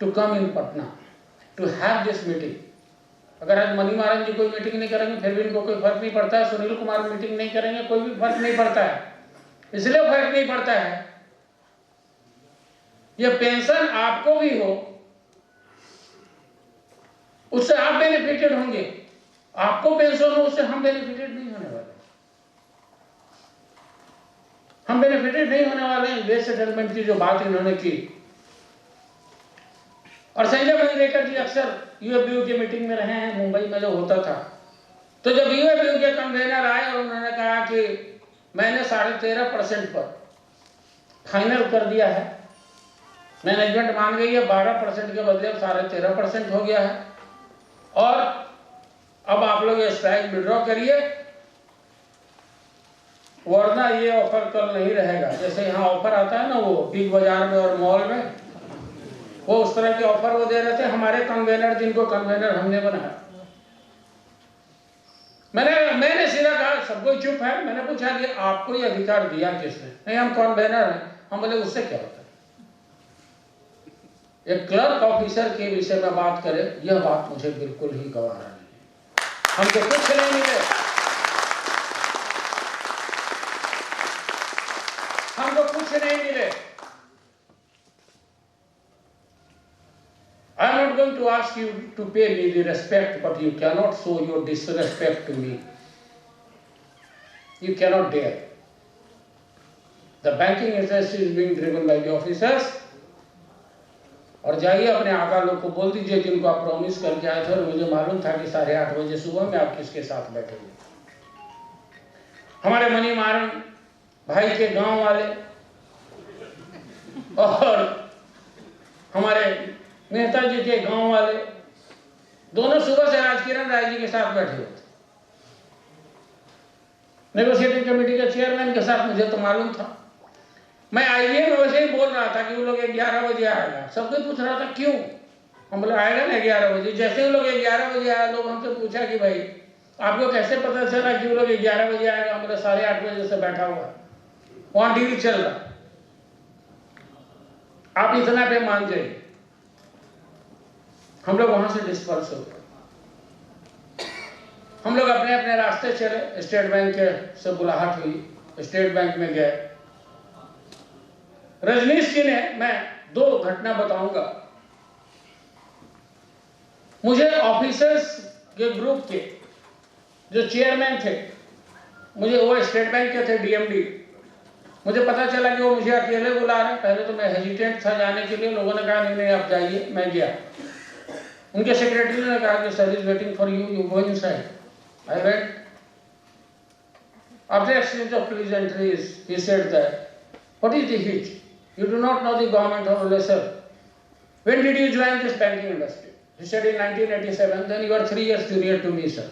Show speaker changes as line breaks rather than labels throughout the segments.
to come in Patna to have this meeting. अगर आज money महाराज जी कोई मीटिंग नहीं करेंगे फिर भी इनको कोई फर्क नहीं पड़ता है, सुनील कुमार मीटिंग नहीं करेंगे कोई भी फर्क नहीं पड़ता है। इसलिए फर्क नहीं पड़ता है, ये पेंशन आपको भी हो उससे आप बेनिफिटेड होंगे, आपको पेंशन हो उससे हम बेनिफिटेड नहीं होने वाले, हम बेनिफिटेड नहीं होने वाले हैं। वेज सेटलमेंट की जो बात इन्होंने की, और संजय मंजरेकर जी अक्सर यूएबीयू की मीटिंग में रहे हैं, मुंबई में जो होता था, तो जब यूएबीयू के कन्वेनर आए और उन्होंने कहा कि मैंने 13.5% पर फाइनल कर दिया है, मैनेजमेंट मान गई है, 12% के बदले 13.5% हो गया है, और अब आप लोग ये स्ट्राइक विड्रॉ करिए वरना ये ऑफर कल नहीं रहेगा। जैसे यहाँ ऑफर आता है ना वो बिग बाजार में और मॉल में, वो उस तरह के ऑफर वो दे रहे थे हमारे कन्वेनर, जिनको कन्वेनर हमने बनाया। मैंने सीधा कहा, सब कोई चुप है, मैंने पूछा कि आपको ये अधिकार दिया किसने? नहीं हम कन्वेनर हैं। हम बोले उससे क्या होता है? एक क्लर्क ऑफिसर के विषय में बात करें, यह बात मुझे बिल्कुल ही गवारा नहीं है। हमको कुछ नहीं मिले, हमको कुछ नहीं मिले। I am not going to ask you to pay me the respect, but you cannot show your disrespect to me. You cannot dare. The banking industry is being driven by the officers. और जाइए अपने आका लोग को बोल दीजिए जिनको आप प्रॉमिस करके आए थे और मुझे मालूम था कि 8:30 बजे सुबह में आप किसके साथ बैठेंगे। हमारे मनी मारन भाई के गांव वाले और हमारे मेहता जी के गांव वाले दोनों सुबह से राजकिरण राय जी के साथ बैठे हुए थे। नेगोशिएटिंग कमेटी के चेयरमैन के साथ मुझे तो मालूम था। मैं आईवीए में वैसे ही बोल रहा था कि वो लोग 11 बजे आएगा। सबको पूछ रहा था क्यों? हम बोले आएगा ना 11 बजे। जैसे वो लोग 11 बजे आए, लोग हमसे पूछा कि भाई आपको कैसे पता चला कि वो लोग 11 बजे आएगा? हम बोले 8:30 बजे से बैठा हुआ, वहां डील चल रहा, आप इतना पे मान जाइए। हम लोग वहां से डिस्पर्स हो गए, हम लोग अपने अपने रास्ते चले। स्टेट बैंक से बुलाहट हुई, स्टेट बैंक में गए। रजनीश जी ने, मैं 2 घटना बताऊंगा। मुझे ऑफिसर्स के ग्रुप के जो चेयरमैन थे, मुझे वो स्टेट बैंक के थे, डीएमडी, मुझे पता चला कि वो मुझे अकेले बुला रहे हैं। पहले तो मैं हेजिटेंट था जाने के लिए, लोगों ने कहा नहीं नहीं आप जाइए। मैं गया, उनके सेक्रेटरी ने कहा कि sir is waiting for you, you go inside. I went. After exchange of pleasantries he said that what is the hitch, you do not know the government of sir, when did you join this banking industry? He said in 1987. Then you are 3 years junior to me, sir.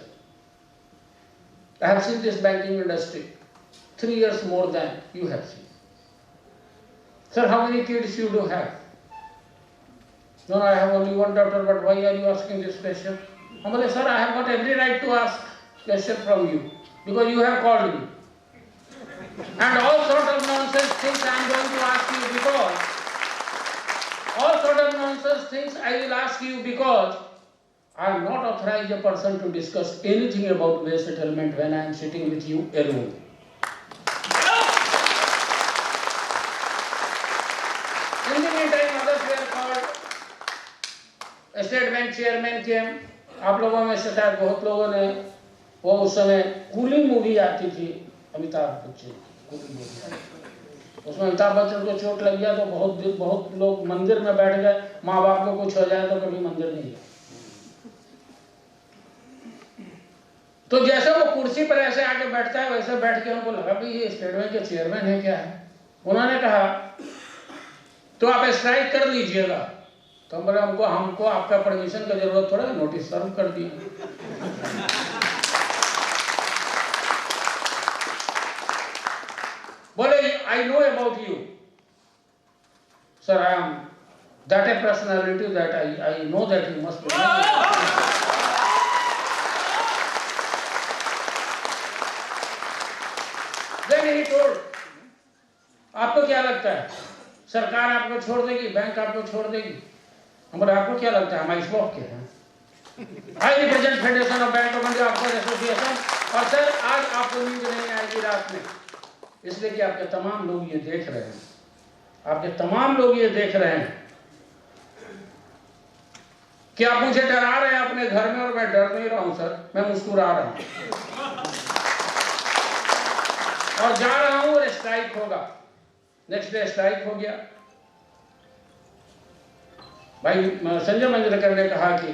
I have seen this banking industry 3 years more than you have seen. Sir, how many kids you do have? No, I have only one daughter. But why are you asking this question? I'm like, sir, I have got every right to ask question from you because you have called me. And all sort of nonsense things I am going to ask you because all sort of nonsense things I will ask you because I am not authorized a person to discuss anything about wage settlement when I am sitting with you alone. In the meantime, others were called. State Bank chairman came. आप लोगों में से शायद बहुत लोगों ने वो उस समय कूली मूवी आती थी अमिताभ बच्चन की, उसमें अमिताभ बच्चन को चोट लग गया तो बहुत लोग मंदिर में बैठ गए। माँ बाप को कुछ हो जाए तो कभी मंदिर नहीं गए। तो जैसे वो कुर्सी पर ऐसे आके बैठता है वैसे बैठ के हमको लगा भाई ये स्टेट बैंक के चेयरमैन है क्या है। उन्होंने कहा तो आप स्ट्राइक कर लीजिएगा। तो हम बोले हमको आपका परमिशन का जरूरत थोड़ा, नोटिस सर्व कर दिया। बोले I know about you, sir. I am that a personality that I know that you must be. Then he told, आपको क्या लगता है सरकार आपको छोड़ देगी, बैंक आपको छोड़ देगी? हम बोले आपको क्या लगता है हम आइस बॉक्स के हैं? I represent federation of bank of India officers association. और सर आज आपको नींद नहीं आएगी रात में, इसलिए कि आपके तमाम लोग ये देख रहे हैं, आपके तमाम लोग ये देख रहे हैं कि आप मुझे डरा रहे हैं अपने घर में, और मैं डर नहीं रहा हूं सर, मैं मुस्कुरा रहा हूं और जा रहा हूं और स्ट्राइक होगा। नेक्स्ट डे स्ट्राइक हो गया। भाई संजय मंजरेकर ने कहा कि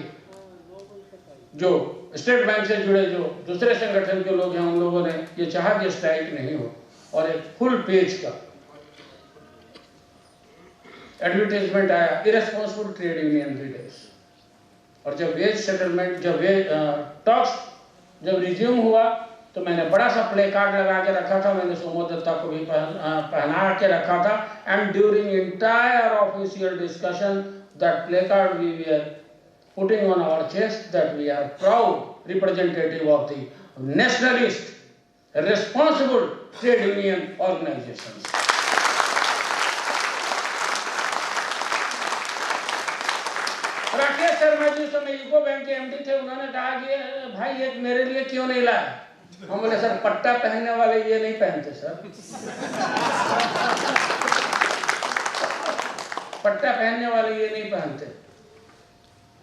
जो स्टेट बैंक से जुड़े जो दूसरे संगठन के लोग हैं उन लोगों ने ये चाहा कि स्ट्राइक नहीं हो, और एक फुल पेज का एडवर्टाइजमेंट आया, इरेस्पॉन्सिबल ट्रेड यूनियन लीडर्स। और जब वेज सेटलमेंट, जब वेज टॉक्स जब रिज्यूम हुआ तो मैंने बड़ा सा प्ले कार्ड लगा के रखा था, मैंने सुमोद दत्ता को भी पहना के रखा था। And during entire official discussion that play card we were putting on our chest that we are proud representative of the nationalist, responsible trade union organizations. Rakesh Sharma ji समय यूको बैंक के एमडी थे, उन्होंने कहा कि भाई एक मेरे लिए क्यों नहीं लाया? हम बोले सर पट्टा पहनने वाले ये नहीं पहनते सर, पट्टा पहनने वाले ये नहीं पहनते,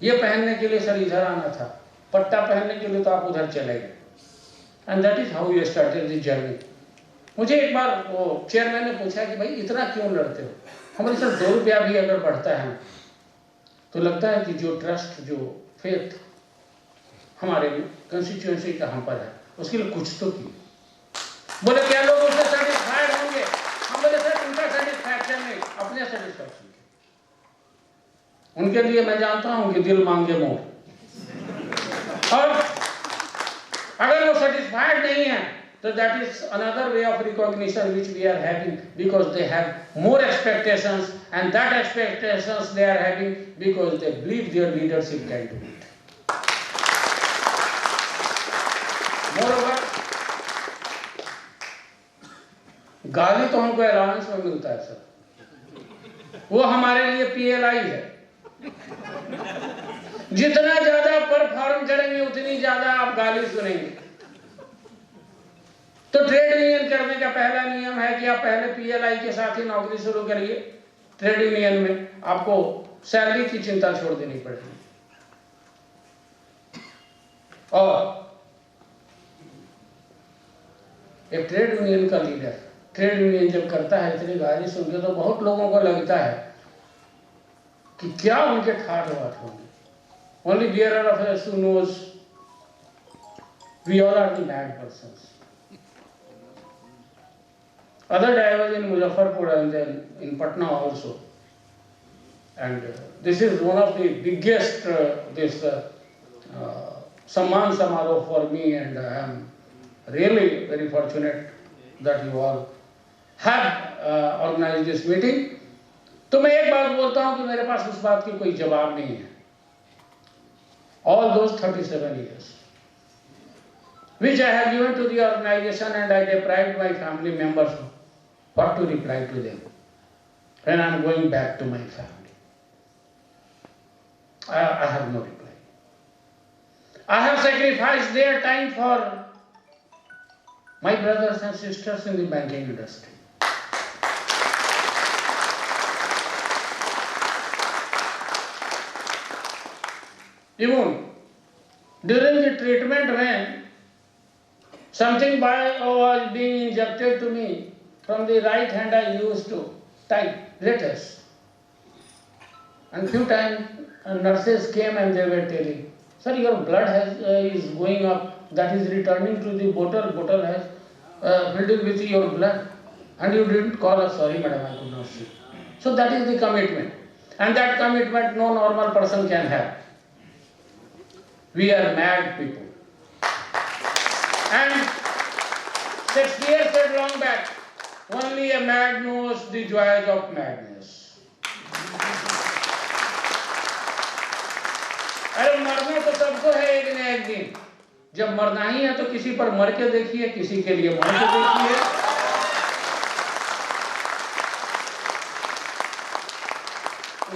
ये पहनने के लिए सर इधर आना था, पट्टा पहनने के लिए तो आप उधर चले गए। And that is how you started the journey. मुझे एक बार वो चेयरमैन ने पूछा कि भाई इतना क्यों लड़ते हो? हमारे सर 2 रुपया भी अगर बढ़ता है तो लगता है कि जो ट्रस्ट, जो फेथ हमारे कंस्टिट्यूएंसी का हम पर है, उसके लिए कुछ तो किए। बोले क्या लोग उससे सेटिस्फाइड होंगे? हम बोले सर उनका सेटिस्फैक्शन नहीं, अपने सेटिस्फैक्शन। उनके लिए मैं जानता हूं कि दिल मांगे मोर, और अगर वो सेटिस्फाइड नहीं है तो that is another way of recognition which we are having, because they have more expectations and that expectations they are having because they believe their leadership can do it. Moreover गाली तो हमको allowance में मिलता है sir, वो हमारे लिए PLI है। जितना ज्यादा परफॉर्म करेंगे उतनी ज्यादा आप गाली सुनेंगे। तो ट्रेड यूनियन करने का पहला नियम है कि आप पहले पीएलआई के साथ ही नौकरी शुरू करिए। ट्रेड यूनियन में आपको सैलरी की चिंता छोड़ देनी पड़ेगी। और एक ट्रेड यूनियन का लीडर ट्रेड यूनियन जब करता है इतनी गाली सुन के, तो बहुत लोगों को लगता है कि क्या उनके ठाठ बात होंगे। Only bearer of a shoe knows we all are the mad persons. Other day I was in Muzaffarpur and then in Patna also, and this is one of the biggest Samman Samaroh for me, and I am really very fortunate that you all have organized this meeting. तो मैं एक बात बोलता हूं कि मेरे पास उस बात की कोई जवाब नहीं है। All those 37 years which I have given to the organization, and I deprived my family members, what to reply to them when I am going back to my family? I have no reply. I have sacrificed their time for my brothers and sisters in the banking industry. Even during the treatment when something was being injected to me from the right hand, I used to type letters. And few times nurses came and they were telling, sir, your blood is going up, that is returning to the bottle, bottle has filled with your blood, and you didn't call us. Sorry madam, I could not see. So that is the commitment, and that commitment no normal person can have. We are mad people. And Shakespeare said long back, only a mad knows the joys of madness. अरे मरना तो सबको है एक न एक दिन। जब मरना ही है तो किसी पर मर के देखिए, किसी के लिए मर के देखिए।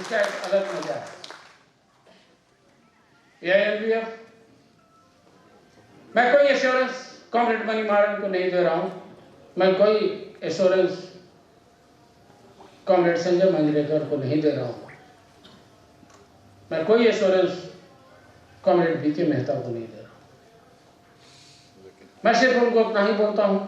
उसका एक अलग मजा है। AILBF, मैं कोई एश्योरेंस कॉमरेड मनीमारन को नहीं दे रहा हूं, मैं कोई एश्योरेंस कॉमरेड संजय मंजरेकर को नहीं दे रहा हूं, मैं कोई एश्योरेंस कॉमरेड बीके मेहता को नहीं दे रहा हूं। मैं सिर्फ उनको उतना ही बोलता हूं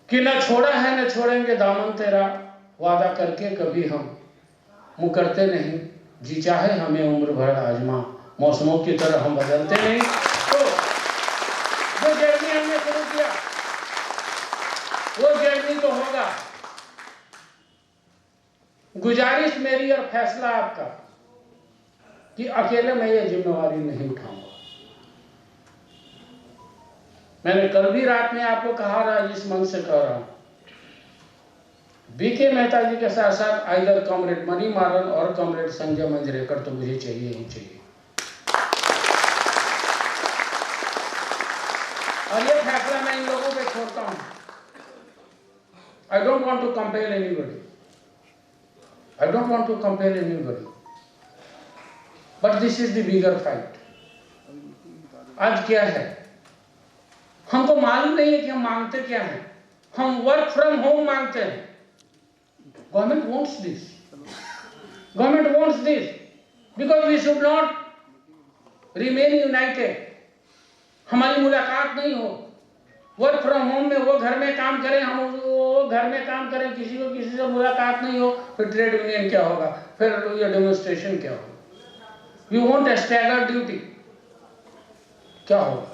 कि न छोड़ा है न छोड़ेंगे दामन तेरा, वादा करके कभी हम मुकरते नहीं, जी चाहे हमें उम्र भर आजमा, मौसमों की तरह हम बदलते नहीं। तो जो जर्नी हमने शुरू किया वो जर्नी तो होगा। गुजारिश मेरी और फैसला आपका कि अकेले मैं ये जिम्मेवारी नहीं उठाऊंगा। मैंने कल भी रात में आपको कहा रहा, जिस मन से कह रहा हूं, बीके मेहता जी के साथ साथ आइदर कॉमरेड मनीमारन और कॉमरेड संजय मंजरेकर तो मुझे चाहिए ही चाहिए। और ये फैसला मैं इन लोगों पे छोड़ता हूं। I don't want to compel anybody. I don't want to compel anybody. But this is the bigger fight. आज क्या है? हमको मालूम नहीं है कि हम मांगते क्या हैं। हम वर्क फ्रॉम होम मांगते हैं। Government wants this. Government wants this because we should not remain united. हमारी मुलाकात नहीं हो। वर्क फ्रॉम होम में वो घर में काम करें, हम वो घर में काम करें, किसी को किसी से मुलाकात नहीं हो, फिर ट्रेड यूनियन क्या होगा, फिर ये डेमोन्स्ट्रेशन क्या होगा। We want a staggered duty, क्या होगा।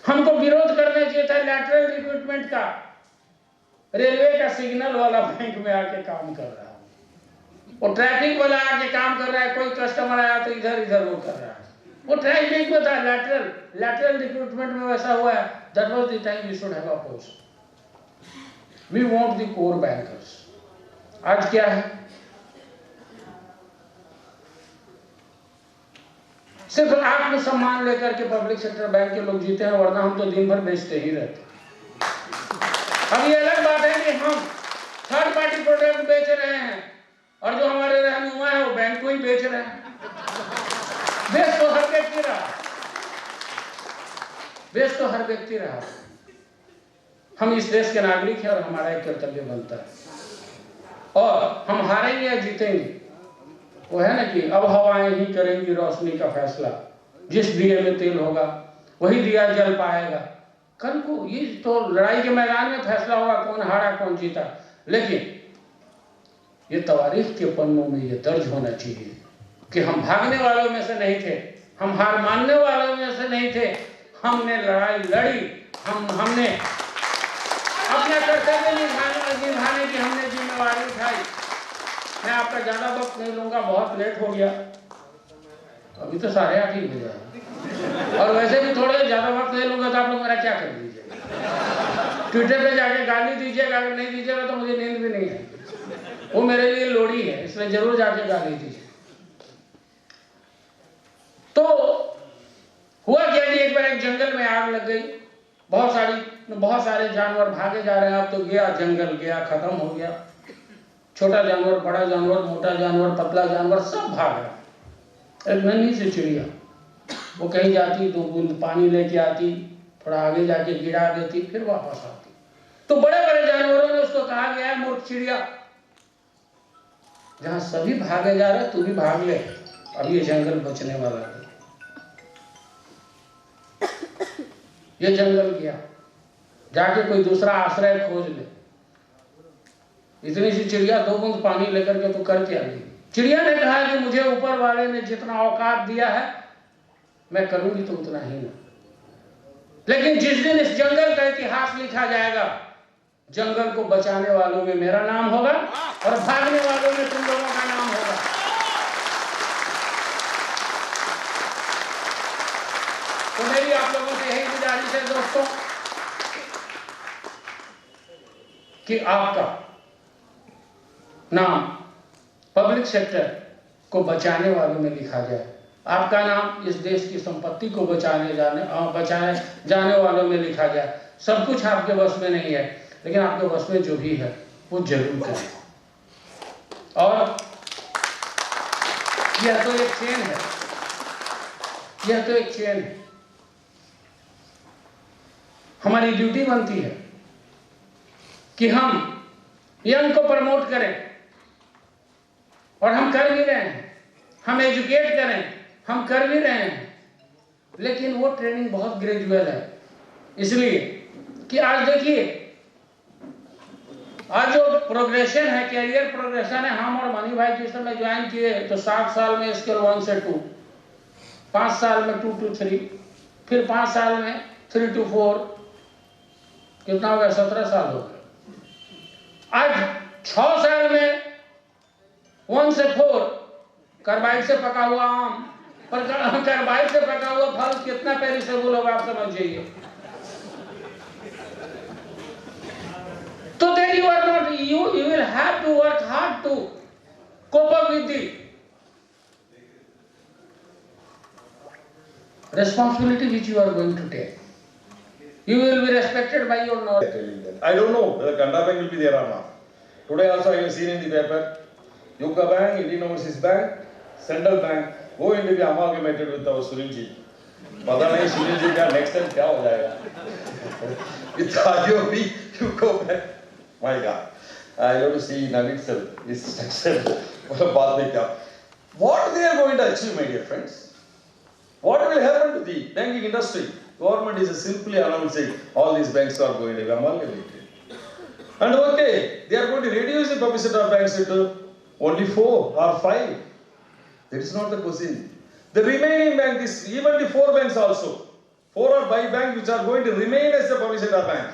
हमको विरोध करना चाहिए था लैटरल रिक्रूटमेंट का। रेलवे का सिग्नल वाला बैंक में आके काम कर रहा है, वो ट्रैफिक वाला आके काम कर रहा है, कोई कस्टमर आया तो इधर इधर वो कर रहा है, वो ट्रैफिक में था। लैटरल रिक्रूटमेंट में वैसा हुआ है। That was the time we should have opposed. We want the core bankers. आज क्या है, सिर्फ आत्मसम्मान लेकर के पब्लिक सेक्टर बैंक के लोग जीते हैं, वरना हम तो दिन भर बेचते ही रहते। अब ये अलग बात है कि हम थर्ड पार्टी प्रोडक्ट बेच रहे हैं और जो हमारे रहनुमा है वो बैंक को ही बेच रहे हैं। बेच तो हर व्यक्ति रहा, बेच तो हर व्यक्ति रहा। हम इस देश के नागरिक हैं और हमारा एक कर्तव्य बनता है। और हम हारेंगे या जीतेंगे, वो है ना कि अब हवाएं ही करेंगी रोशनी का फैसला। जिस दिए में तेल होगा वही दिया जल पाएगा। कल को ये तो लड़ाई के मैदान में फैसला होगा कौन हारा कौन जीता। लेकिन ये तवारीख के पन्नों में ये दर्ज होना चाहिए कि हम भागने वालों में से नहीं थे, हम हार मानने वालों में से नहीं थे। हमने लड़ाई लड़ी, हमने अपना कर्तव्य निभाने की हमने जिम्मेवारी उठाई। मैं आपका ज्यादा वक्त नहीं लूंगा, बहुत लेट हो गया, अभी तो 8:30 ही बजे है। और वैसे भी थोड़े ज्यादा वक्त नहीं लूंगा तो आप लोग मेरा क्या कर दीजिएगा, ट्विटर पे जाके गाली दीजिएगा, अगर नहीं दीजिएगा तो मुझे नींद भी नहीं है। वो मेरे लिए लोड़ी है, इसलिए जरूर जाके गाली दीजिए। तो हुआ क्या कि एक बार एक जंगल में आग लग गई। बहुत सारे जानवर भागे जा रहे हैं। अब तो गया जंगल, गया खत्म हो गया। छोटा जानवर, बड़ा जानवर, मोटा जानवर, पतला जानवर सब भाग रहा। एक नन्ही सी चिड़िया, वो कहीं जाती, 2 बूंद पानी लेके आती, थोड़ा आगे जाके गिरा देती, फिर वापस आती। तो बड़े बड़े जानवरों ने उसको कहा गया, मूर्ख चिड़िया, जहां सभी भागे जा रहे तू भी भाग ले, अब ये जंगल बचने वाला है। ये जंगल गया, जाके कोई दूसरा आश्रय खोज ले। इतनी सी चिड़िया 2 बूंद पानी लेकर के तो कर क्या ली। चिड़िया ने कहा कि मुझे ऊपर वाले ने जितना औकात दिया है मैं करूंगी तो उतना ही ना। लेकिन जिस दिन इस जंगल का इतिहास लिखा जाएगा, जंगल को बचाने वालों में मेरा नाम होगा और भागने वालों में तुम लोगों का नाम होगा। तो मेरी आप लोगों से यही गुजारिश है दोस्तों कि आपका नाम पब्लिक सेक्टर को बचाने वालों में लिखा जाए। आपका नाम इस देश की संपत्ति को बचाने जाने वालों में लिखा जाए। सब कुछ आपके बस में नहीं है, लेकिन आपके बस में जो भी है वो जरूर करें। और यह तो एक चेन है, यह तो एक चेन है। हमारी ड्यूटी बनती है कि हम यंग को प्रमोट करें, और हम कर भी रहे हैं। हम एजुकेट करें, हम कर भी रहे हैं, लेकिन वो ट्रेनिंग बहुत ग्रेजुअल है। इसलिए कि आज देखिए, आज जो प्रोग्रेशन है, कैरियर प्रोग्रेशन है, हम और मनी भाई जिस समय ज्वाइन किए तो 7 साल में स्केल 1 से 2, 5 साल में 2 to 3, फिर 5 साल में 3 to 4, कितना हो गया? 17 साल हो गए। आज 6 साल में 1 से 4, कार्बाइड से पका हुआ आम, पर कार्बाइड से पका हुआ फल कितना पेरिसेबल होगा आप समझ जाइए। तो then you are not, you will have to work hard to cope up with the responsibility which you are going to take. You will be respected by your knowledge.
I don't know whether Canara Bank will be there or not. Today also I have seen in the paper, Yuka Bank, Indian Overseas Bank, Central Bank going to be amalgamated with our Sunil ji. पता नहीं सुनील जी का next time क्या हो जाएगा? With RBI, Yuko Bank. My God, I have to see in itself this structure. बात में क्या? What they are going to achieve, my dear friends? What will happen to the banking industry? Government is simply announcing all these banks are going to be amalgamated. And okay, they are going to reduce the publicity of banks to only 4 or 5. That is not the question. The remaining banks, even the 4 banks also, 4 or 5 banks which are going to remain as the publicity of bank,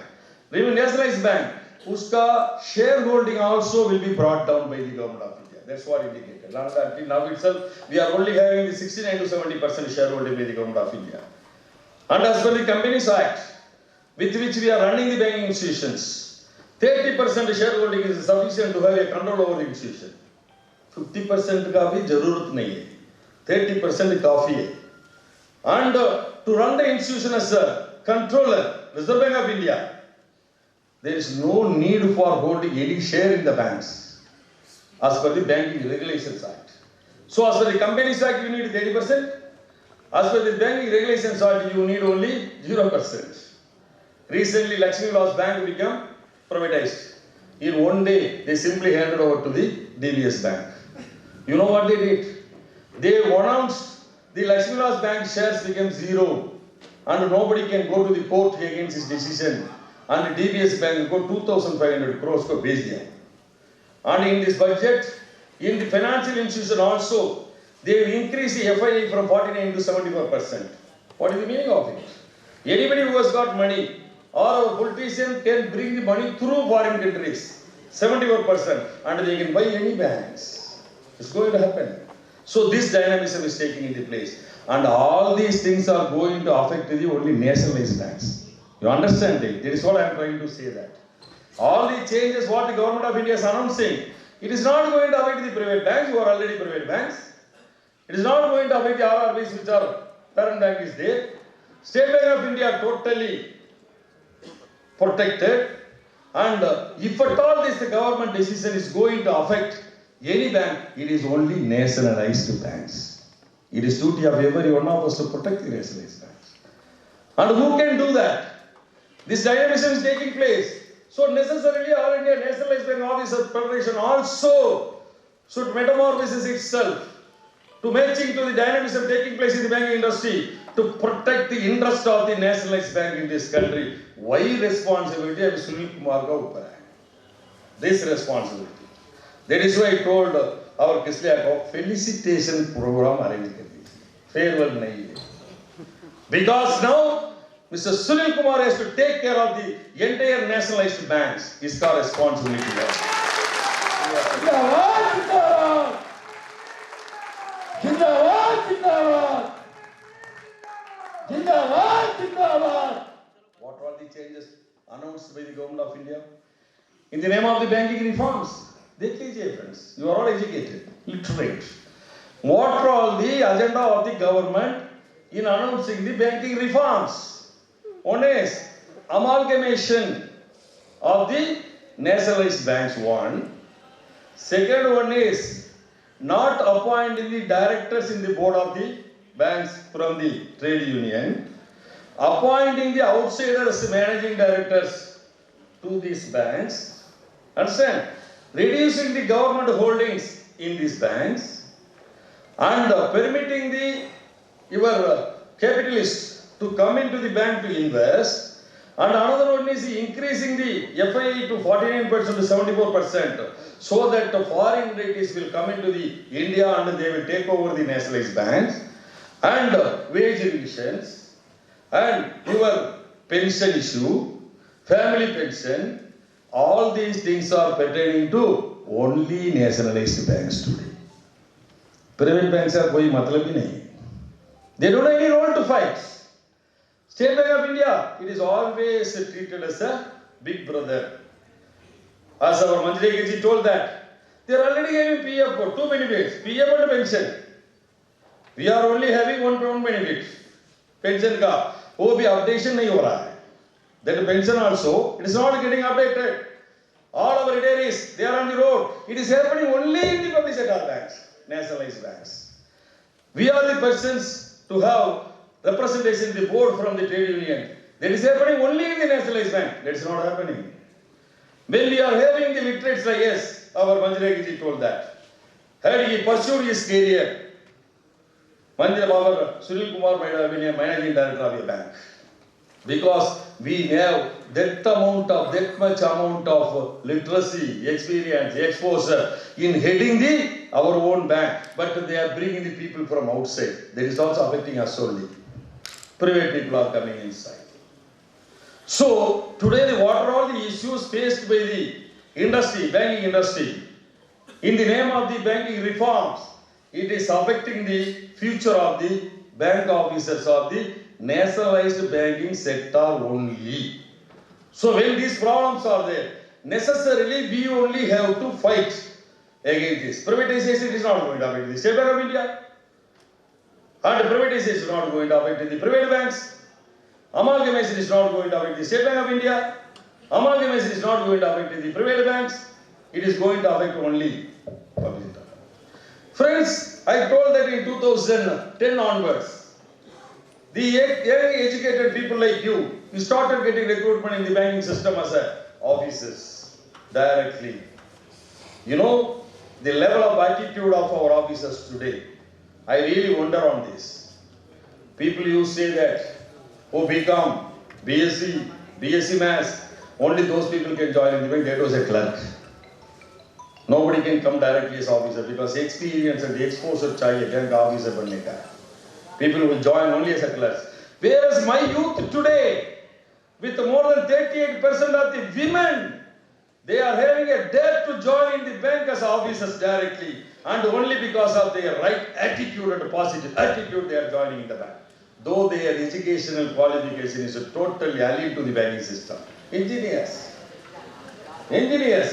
remain nationalized bank, uska shareholding also will be brought down by the government of India. That's what indicated. Now itself, we are only having the 69 to 70% shareholding by the government of India. And as per the Companies Act, with which we are running the banking institutions, 30% shareholding is sufficient to have a control over the institution. 50% का भी जरूरत नहीं है, 30% काफी है. And to run the institution as a controller, Reserve Bank of India, there is no need for holding any share in the banks, as per the Banking Regulations Act. So as per the Companies Act, you need 30%. As per the Banking Regulations Act, you need only 0%. Recently, Lakshmi Vilas Bank became privatized. In one day, they simply handed over to the DBS Bank. You know what they did? They announced the Lakshmi Vilas Bank shares became 0, and nobody can go to the court against his decision. And the DBS Bank got 2,500 crores को भेज दिया. And in this budget, in the financial institution also, they will increase the FII from 49 to 74%. What is the meaning of it? Anybody who has got money, or our politician can bring the money through foreign countries, 74%, and they can buy any banks. It's going to happen. So this dynamism is taking into place, and all these things are going to affect the only nationalized banks. You understand it? That is what I am trying to say, that all the changes what the government of India is announcing, it is not going to affect the private banks who are already private banks. It is not going to affect the RRBs which are parent bank is there. State Bank of India totally protected, and if at all this the government decision is going to affect any bank, it is only nationalized banks. It is duty of every one of us to protect the nationalized banks. And who can do that? This dynamism is taking place. So necessarily All India Nationalized Bank Officers Federation also should metamorphose itself to matching to the dynamism taking place in the banking industry to protect the interest of the nationalized bank in this country. Why responsibility of Sunil Kumar ka upar hai? This responsibility. That is why I told our Kisliya ko felicitation program arrange kar dijiye. Farewell nahi hai. Because now Mr. Sunil Kumar has to take care of the entire nationalized banks. Iska responsibility hai.
जिंदाबाद जिंदाबाद जिंदाबाद जिंदाबाद जिंदाबाद.
What are the changes announced by the government of India in the name of the banking reforms? देख लीजिए friends, you are all educated, literate. What are all the agenda of the government in announcing the banking reforms? One is amalgamation of the nationalized banks, one. Second one is not appointing the directors in the board of the banks from the trade union, appointing the outsiders managing directors to these banks. Understand? Reducing the government holdings in these banks and permitting your capitalists to come into the bank to invest. And another one is increasing the FII to 49% to 74%, so that the foreign entities will come into the India and they will take over the nationalized banks, and wage revisions, and your pension issue, family pension, all these things are pertaining to only nationalized banks today. Private banks are koi matlab hi nahi. They don't have any role to fight. State Bank of India, it is always treated as a big brother. As our Manjari told that, they are already having PF for two benefits, PF and pension. We are only having one benefit, pension ka. वो भी updation नहीं हो रहा है. That pension also, it is not getting updated. All our retirees, they are on the road. It is happening only in the public sector banks, nationalized banks. We are the persons to have representation in the board from the trade union. That is happening only in the nationalized bank. That is not happening. When we are having the literates like yes, our Manjari told that. Had he pursued his career, Manjari Baba Sunil Kumar might have been a managing director of a bank. Because we have that much amount of literacy, experience, exposure in heading our own bank, but they are bringing the people from outside. That is also affecting us only. Private people are coming inside. So today, what are all the issues faced by the industry, banking industry? In the name of the banking reforms, it is affecting the future of the bank officers of the nationalized banking sector only. So when these problems are there, necessarily we only have to fight against this. Privatization is not going to affect the State Bank of India. And privatization is not going to affect the private banks. Amalgamation is not going to affect the State Bank of India. Amalgamation is not going to affect the private banks. It is going to affect only public sector. Friends, I told that in 2010 onwards, the young educated people like you started getting recruitment in the banking system as officers directly. You know, the level of attitude of our officers today, I really wonder on this. People used to say that, oh, BCom, BSc Maths, only those people can join in the bank. That was a clerk. Nobody can come directly as officer because experience and the exposure chahiye bank officer banne ka. People will join only as a clerk. Whereas my youth today, with more than 38% of the women, they are having a dare to join in the bank as officers directly, and only because of their right attitude and positive attitude they are joining in the bank. Though their educational qualification is totally alien to the banking system. Engineers,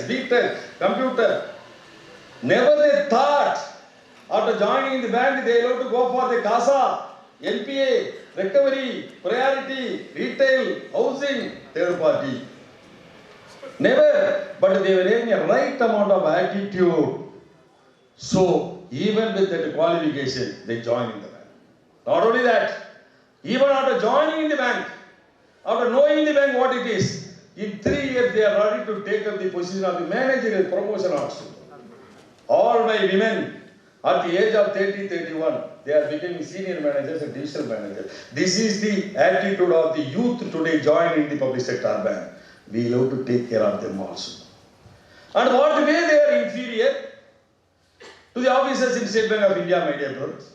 B.Tech, computer. Never they thought after joining the bank they have to go for the CASA, NPA, recovery, priority, retail, housing, third party. Never, but they were having a right amount of attitude. So, even with that qualification, they joined in the bank. Not only that, even after joining in the bank, after knowing the bank what it is, in 3 years they are ready to take up the position of the managerial promotion also. All my women, at the age of 30, 31, they are becoming senior managers and divisional managers. This is the attitude of the youth today joining the public sector bank. We have to take care of them also. And what way they are inferior to the officers in State Bank of India, my dear brothers?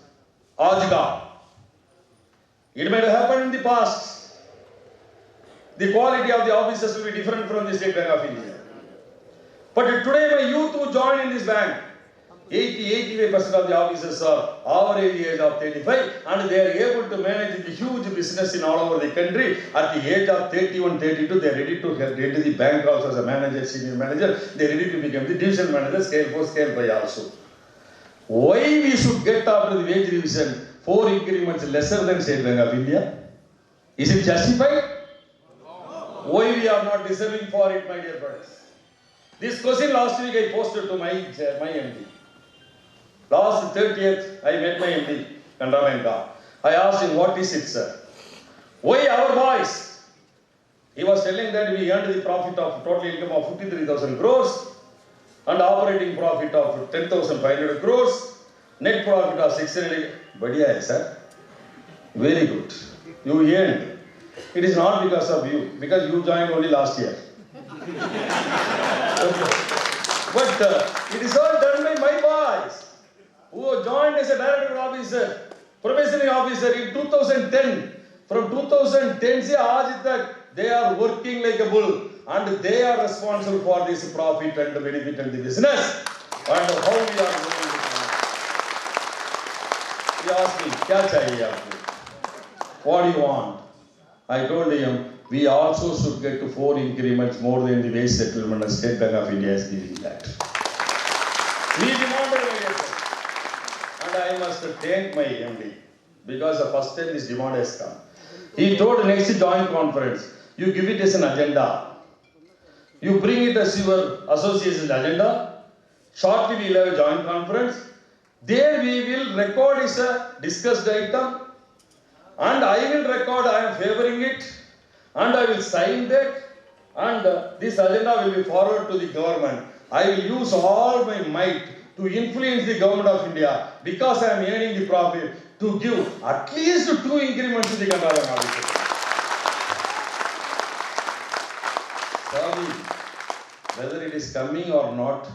Ajga. It might have happened in the past. The quality of the officers will be different from the State Bank of India. But today my youth who join in this bank, 85% of the officers are average age of 35 and they are able to manage the huge business in all over the country. At the age of 31, 32, they are ready to get into the bank also as a manager, senior manager. They are ready to become the division manager, scale 4, scale 5 also. Why we should get after the wage revision 4 increments lesser than State Bank of India? Is it justified? Why we are not deserving for it, my dear friends? This question last week I posted to my MD. Last 30th, I met my MD, Canara Bank. I asked him, what is it, sir? Why our boys? He was telling that we earned the profit of total income of 53,000 crores and operating profit of 10,500 crores, net profit of 600. Badhiya hai, sir. Very good. You earned. It is not because of you, because you joined only last year. But it is all done by my boys who joined as a director officer, probationary officer in 2010. From 2010 se aaj tak they are working like a bull and they are responsible for this profit and the benefit and the business. And how we are going to do. He asked me, kya chahiye aapko? What do you want? I told him, we also should get to 4 increments more than the wage settlement and State Bank of India is giving that. We demanded it. And I must thank my MD because the first time this demand has come. He told next joint conference, you give it as an agenda. You bring it as your association's agenda. Shortly we will have a joint conference. There we will record as a discussed item. And I will record I am favoring it. And I will sign that. And this agenda will be forwarded to the government. I will use all my might to influence the government of India because I am earning the profit to give at least 2 increments to the Canara Bank officers. Sorry, whether it is coming or not,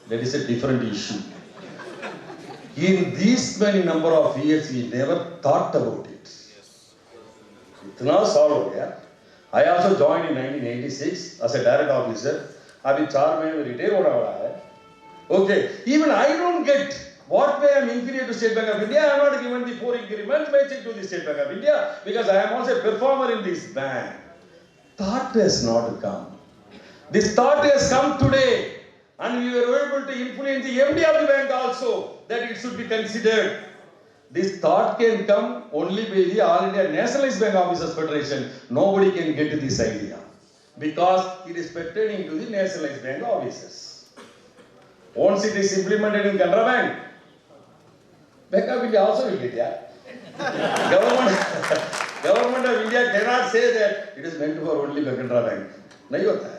that is a different issue. In these many number of years, we never thought about it. Itna saal ho gaya. I also joined in 1986 as a direct officer. Abhi 4 mahine mein retire hona wala hai. Okay, even I don't get what way I am inferior to State Bank of India. I am not given the 4 increments matching to the State Bank of India because I am also a performer in this bank. Thought has not come. This thought has come today. And we were able to influence the MD of the bank also that it should be considered. This thought can come only by the All India Nationalized Bank Officers Federation. Nobody can get to this idea because it is pertaining to the Nationalized Bank Officers. Once it is implemented in Canara Bank, Bank of India also will get it. Government of India cannot say that it is meant for only Canara Bank. Nahi hota hai.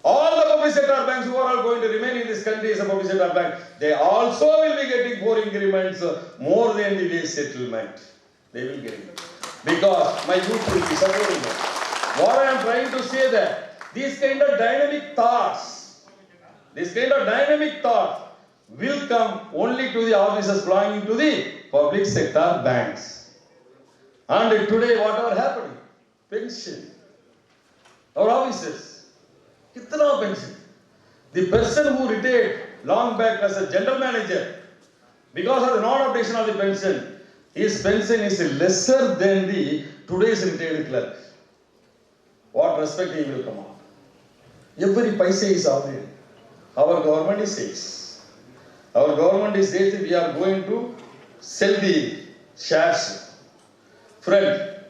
All the public sector banks who are all going to remain in this country as a public sector bank, they also will be getting 4 increments more than the wage settlement. They will get it. Because my youth will be supporting them. What I am trying to say that these kind of dynamic thoughts will come only to the officers belonging to the public sector banks. And today whatever happening? Pension. Our officers. Kitna pension? The person who retired long back as a general manager, because of the non-obtainment of the pension, his pension is lesser than the today's retired clerk. What respect he will come on? Every paisa is already. Our government is says. Our government is says that we are going to sell the shares. Friend,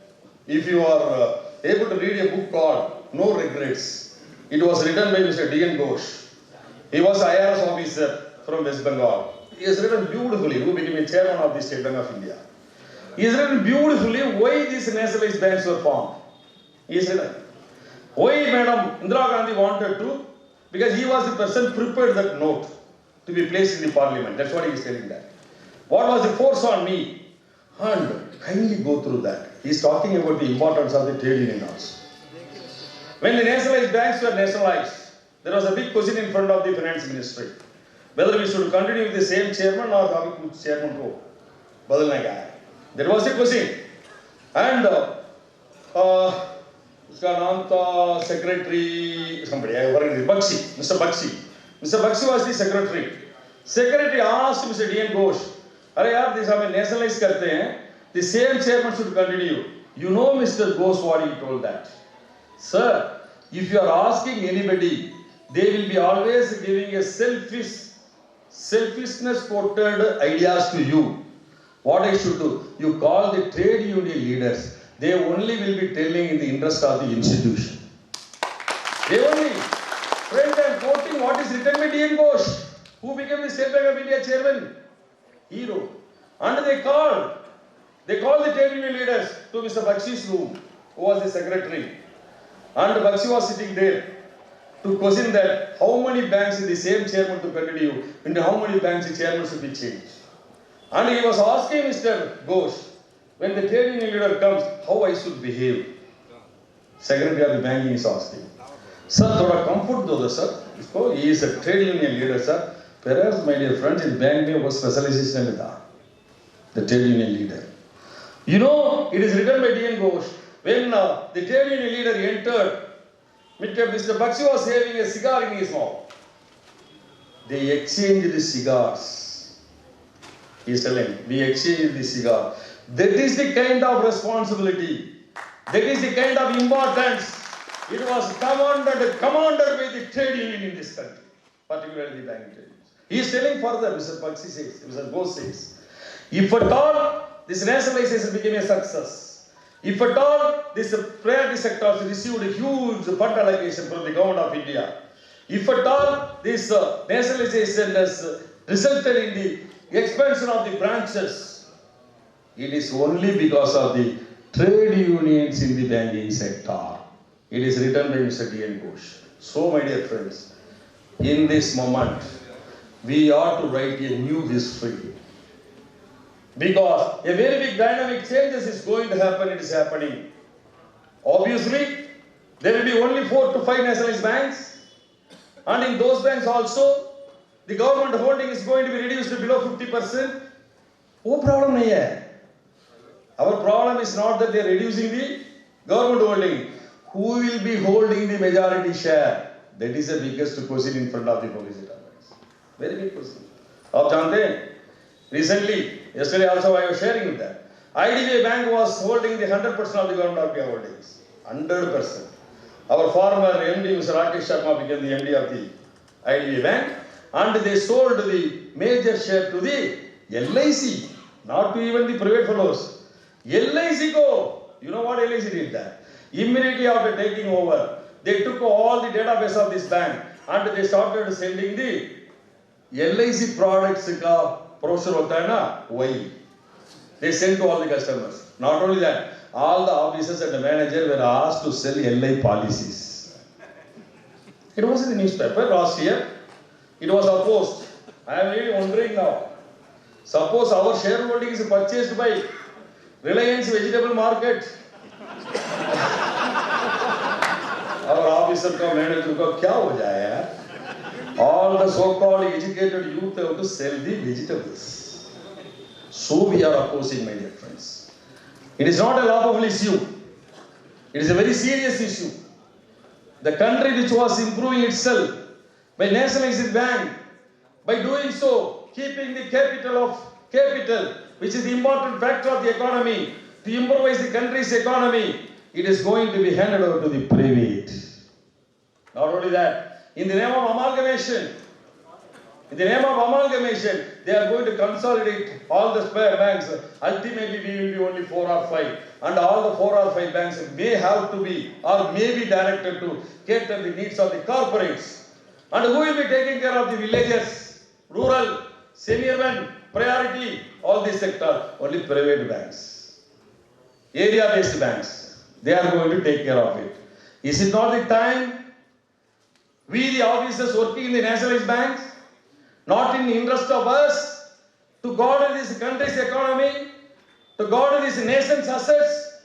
if you are able to read a book called No Regrets, it was written by Mr. D.N. Ghosh. He was IRS officer from West Bengal. He has written beautifully, who became a chairman of the State Bank of India. He has written beautifully why these nationalized banks were formed. He has written why Madam Indira Gandhi wanted to, because he was the person prepared that note to be placed in the parliament. That's what he is telling that. What was the force on me? And kindly go through that. He is talking about the importance of the trade union also. When the nationalized banks were nationalized, there was a big question in front of the finance ministry. Whether we should continue with the same chairman or have a chairman को बदलने का है. There was a question. And उसका नाम था secretary, somebody, I forget, Bakshi, Mr. Bakshi. Mr. Bakshi was the secretary. Secretary asked Mr. D.N. Ghosh, अरे यार, this हमें nationalize करते हैं. The same chairman should continue. You know Mr. Ghosh what he told that. Sir, if you are asking anybody, they will be always giving a selfishness quoted ideas to you. What I should do? You call the trade union leaders. They only will be telling in the interest of the institution. They only. Friend, I am quoting written by D.N. Ghosh, who became the State Bank of India chairman. Hero. And they called the trade union leaders to Mr. Bakshi's room, who was the secretary. And Bakshi was sitting there to question that how many banks is the same chairman to continue and how many banks the chairman should be changed. And he was asking Mr. Ghosh, when the trade union leader comes, how I should behave. Secretary of the banking is asking. Sir, thoda comfort do sir. He is a trade union leader, sir. Perhaps, my dear friends, in bank mein was specialization with the trade union leader. You know, it is written by D.N. Ghosh. When the trade union leader entered, Mr. Bakshi was having a cigar in his mouth. They exchanged the cigars. He is telling, we exchanged the cigar. That is the kind of responsibility. That is the kind of importance. It was commanded by the trade union in this country, particularly the banking trade unions. He is telling further, Mr. Bakshi says, Mr. Ghosh says, if at all this nationalization became a success, if at all this priority sectors received a huge fund allocation from the government of India, if at all this nationalization has resulted in the expansion of the branches, it is only because of the trade unions in the banking sector. It is written by Mr. D.N. Ghosh. So, my dear friends, in this moment, we ought to write a new history. Because a very big dynamic changes is going to happen, it is happening. Obviously, there will be only 4 to 5 nationalized banks. And in those banks also, the government holding is going to be reduced to below 50%. No problem nahi hai. Our problem is not that they are reducing the government holding. Who will be holding the majority share? That is the biggest question in front of the policy banks. Very big question. आप जानते हैं? Recently, yesterday also I was sharing with that. IDBI Bank was holding the 100% of the government of India holdings. 100%. Our former MD, Mr. Rakesh Sharma, became the MD of the IDBI Bank, and they sold the major share to the LIC, not to even the private fellows. LIC go. You know what LIC did that? Immediately after taking over, they took all the database of this bank and they started sending the LIC products brochure hota hai na, wahi. They sent to all the customers. Not only that, all the officers and the manager were asked to sell LI policies. It was in the newspaper last year. It was opposed. I am really wondering now. Suppose our shareholding is purchased by Reliance Vegetable Market. Our officer ka manager ka kya ho jaya yaar? All the so-called educated youth have to sell the vegetables. So we are opposing, my dear friends. It is not a laughable issue. It is a very serious issue. The country which was improving itself by nationalizing bank, by doing so, keeping the capital, which is the important factor of the economy, to improvise the country's economy, it is going to be handed over to the private. Not only that, in the name of amalgamation, they are going to consolidate all the spare banks. Ultimately, we will be only 4 or 5. And all the 4 or 5 banks may have to be or may be directed to cater the needs of the corporates. And who will be taking care of the villagers, rural, semi-urban, priority, all this sector? Only private banks. Area-based banks. They are going to take care of it. Is it not the time we, the officers working in the nationalized banks, not in the interest of us, to guard this country's economy, to guard this nation's assets?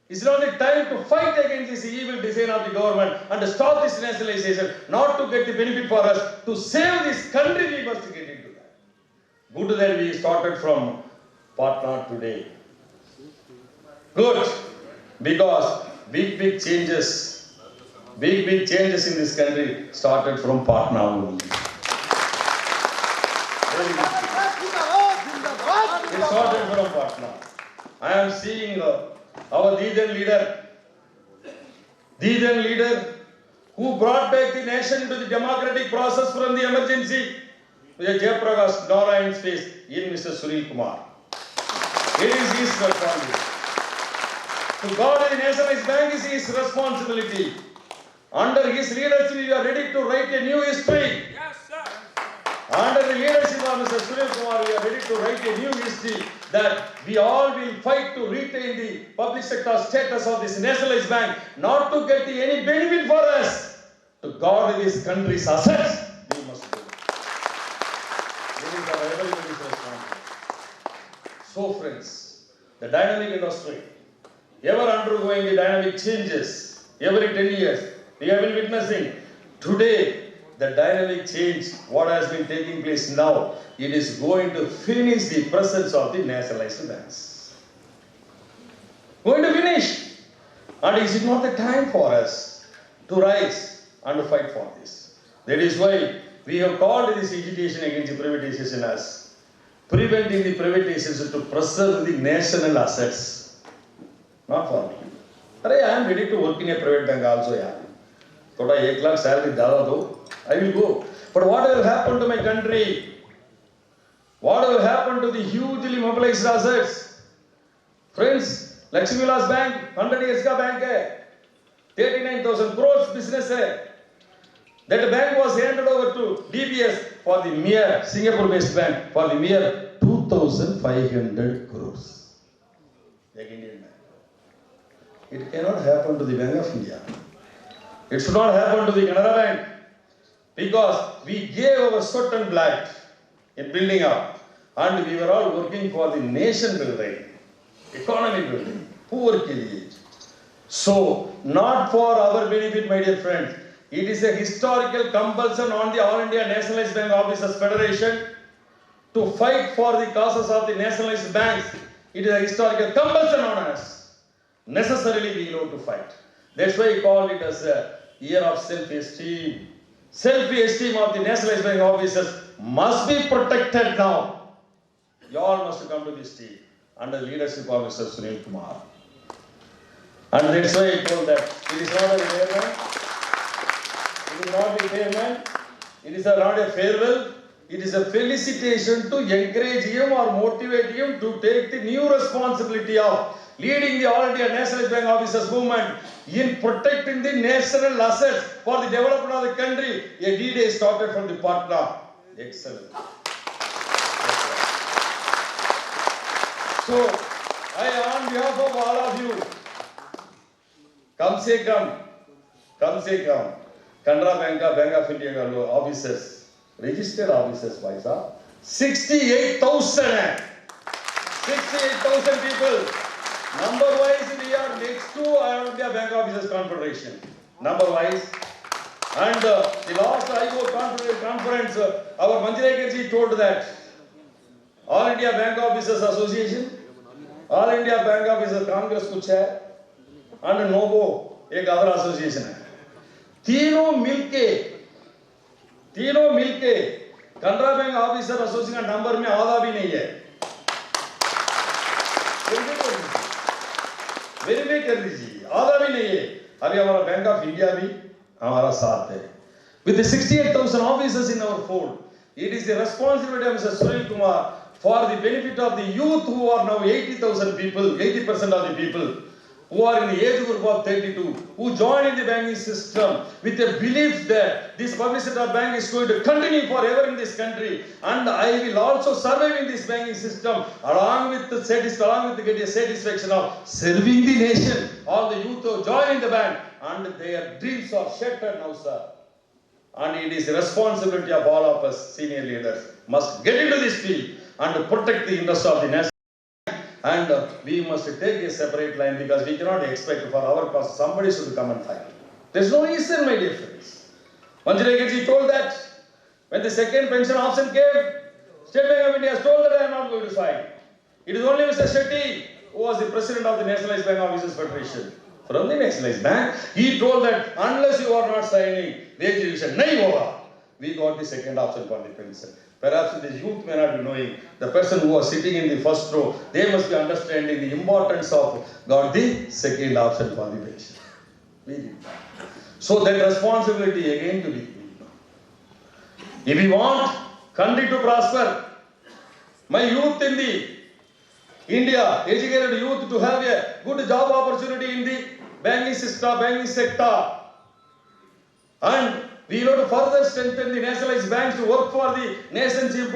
Is it not the time to fight against this evil design of the government and to stop this nationalization, not to get the benefit for us, to save this country? We must get into that. Good that we started from Patna today. Good, because big changes in this country started from Patna only. It started from Patna. I am seeing our then leader who brought back the nation to the democratic process from the emergency, with Jayaprakash Narayan's face in Mr. Sunil Kumar. It is his responsibility. To guard the nationalized bank is his responsibility. Under his leadership, we are ready to write a new history. Yes. Under the leadership of Mr. Sunil Kumar, we are ready to write a new history that we all will fight to retain the public sector status of this nationalized bank, not to get any benefit for us, to guard this country's assets. We must do it. This is our everybody's responsibility. So friends, the dynamic industry, ever undergoing the dynamic changes, every 10 years, we have been witnessing. Today, the dynamic change, what has been taking place now, it is going to finish the presence of the nationalized banks. Going to finish. And is it not the time for us to rise and to fight for this? That is why we have called this agitation against the privatization as preventing the privatization to preserve the national assets. Not for me. I am ready to work in a private bank also. Yeah. Thoda 1 lakh salary dala do, I will go. But what will happen to my country? What will happen to the hugely mobilized assets? Friends, Lakshmi Vilas Bank, 100 years ka bank hai. 39,000 crores business hai. That bank was handed over to DBS for the mere, Singapore-based bank, for the mere 2,500 crores. Like Indian bank. It cannot happen to the Bank of India. It should not happen to the Canara Bank. Because we gave our sweat and blood in building up, and we were all working for the nation building, economy building, poor ke liye. So, not for our benefit, my dear friends. It is a historical compulsion on the All India Nationalized Bank Officers Federation to fight for the causes of the nationalized banks. It is a historical compulsion on us. Necessarily we know to fight. That's why we call it as a year of self-esteem. Self-esteem of the nationalized bank officers must be protected now. You all must come to this team under the leadership of Mr. Sunil Kumar. And that's why I told that it is not a retirement, it is not a retirement, it is not a farewell, it is a felicitation to encourage him or motivate him to take the new responsibility of leading the All India Nationalized Bank Officers movement in protecting the national assets for the development of the country. A D-Day started from the Patna. Excellent. So, on behalf of all of you, come se come, Canara Bank of India officers, registered officers, Vaisa, 68,000 people. Number wise, we are next to All India Bank Officers Confederation. Number wise. And the last IGO conference, our Manjrekar told that All India Bank Officers Association, All India Bank Officers Congress kuch hai, and NOBO, एक other association है. तीनों मिलके Canara Bank Officer Association का number में आधा भी नहीं है. वेरीफाई कर लीजिए, आधा भी नहीं है. अभी हमारा बैंक ऑफ इंडिया भी हमारा साथ है. With the 68,000 officers in our fold, it is the responsibility of Mr. Sunil Kumar for the benefit of the youth who are now 80,000 people, 80% of the people who are in the age group of 32, who join in the banking system with a belief that this public sector bank is going to continue forever in this country, and I will also survive in this banking system along with getting a satisfaction of serving the nation. All the youth who join in the bank and their dreams are shattered now, sir. And it is the responsibility of all of us senior leaders must get into this field and protect the interests of the nation. And we must take a separate line because we cannot expect for our cause somebody should come and fight. There is no reason, my dear friends. Manjrekar told that when the second pension option came, State Bank of India has told that I am not going to sign. It is only Mr. Shetty who was the president of the Nationalized Bank Officers Federation. From the Nationalized Bank, he told that unless you are not signing, wage revision nahi hoga. We got the second option for the pension. Perhaps the youth may not be knowing, the person who was sitting in the first row, they must be understanding the importance of got the second option for the pension. We did. So that responsibility again to be. If we want country to prosper, my youth in the India, educated youth to have a good job opportunity in the banking sector, and We have to further strengthen the nationalized banks to work for the nation's